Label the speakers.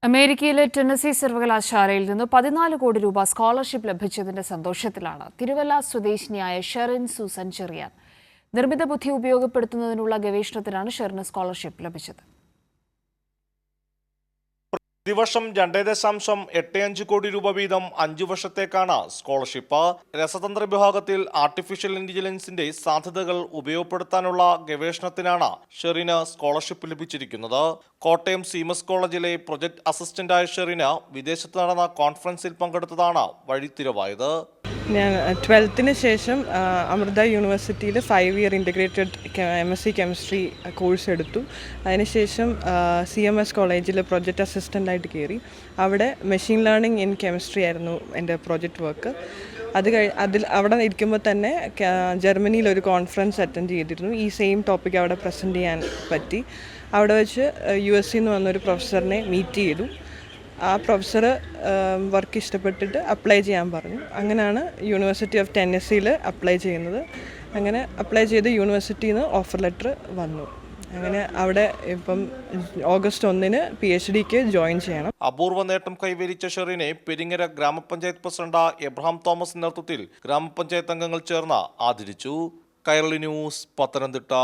Speaker 1: അമേരിക്കയിലെ ടെന്നസി സർവകലാശാലയിൽ നിന്ന് 14 കോടി രൂപ സ്കോളർഷിപ്പ് ലഭിച്ചതിന്റെ സന്തോഷത്തിലാണ് തിരുവല്ല സ്വദേശിനിയായ ഷെറിൻ സൂസൻ ചെറിയാൻ. നിർമ്മിത ബുദ്ധി ഉപയോഗപ്പെടുത്തുന്നതിനുള്ള ഗവേഷണത്തിനാണ് ഷെറിന് സ്കോളർഷിപ്പ് ലഭിച്ചത്.
Speaker 2: പ്രതിവർഷം 2.85 കോടി രൂപ വീതം 5 വർഷത്തേക്കാണ് സ്കോളർഷിപ്പ്. രസതന്ത്ര വിഭാഗത്തിൽ ആർട്ടിഫിഷ്യൽ ഇന്റലിജൻസിന്റെ സാധ്യതകൾ ഉപയോഗപ്പെടുത്താനുള്ള ഗവേഷണത്തിനാണ് ഷെറിന് സ്കോളർഷിപ്പ് ലഭിച്ചിരിക്കുന്നത്. കോട്ടയം സീമസ് കോളേജിലെ പ്രൊജക്ട് അസിസ്റ്റന്റായ ഷെറിന് വിദേശത്ത് നടന്ന കോൺഫറൻസിൽ പങ്കെടുത്തതാണ് വഴിത്തിരിവായത്.
Speaker 3: ഞാൻ 12th ശേഷം അമൃത യൂണിവേഴ്സിറ്റിയിൽ 5 year integrated MSc chemistry course എടുത്തു. അതിനുശേഷം CMS കോളേജിൽ പ്രൊജക്റ്റ് അസിസ്റ്റൻ്റായിട്ട് കയറി. അവിടെ മെഷീൻ ലേണിംഗ് ഇൻ കെമിസ്ട്രി ആയിരുന്നു എൻ്റെ പ്രൊജക്റ്റ് വർക്ക്. അവിടെ ഇരിക്കുമ്പോൾ തന്നെ ജർമ്മനിയിൽ ഒരു കോൺഫറൻസ് അറ്റൻഡ് ചെയ്തിരുന്നു. ഈ സെയിം ടോപ്പിക് അവിടെ പ്രസൻറ്റ് ചെയ്യാൻ പറ്റി. അവിടെ വെച്ച് US നിന്ന് വന്നൊരു പ്രൊഫസറിനെ മീറ്റ് ചെയ്തു. ആ പ്രൊഫസർ വർക്ക് ഇഷ്ടപ്പെട്ടിട്ട് അപ്ലൈ ചെയ്യാൻ പറഞ്ഞു. അങ്ങനെയാണ് യൂണിവേഴ്സിറ്റി ഓഫ് ടെന്നസിയിൽ അപ്ലൈ ചെയ്യുന്നത്. അങ്ങനെ അപ്ലൈ ചെയ്ത് യൂണിവേഴ്സിറ്റിയിൽ നിന്ന് ഓഫർ ലെറ്റർ വന്നു. അങ്ങനെ അവിടെ ഇപ്പം August 1 PhDക്ക് ജോയിൻ ചെയ്യണം.
Speaker 2: അപൂർവ നേട്ടം കൈവരിച്ച ഷെറിനെ പെരിങ്ങര ഗ്രാമപഞ്ചായത്ത് പ്രസിഡന്റ് എബ്രഹാം തോമസ് നേതൃത്വത്തിൽ ഗ്രാമപഞ്ചായത്ത് അംഗങ്ങൾ ചേർന്ന് ആദരിച്ചു. കൈരളി ന്യൂസ്, പത്തനംതിട്ട.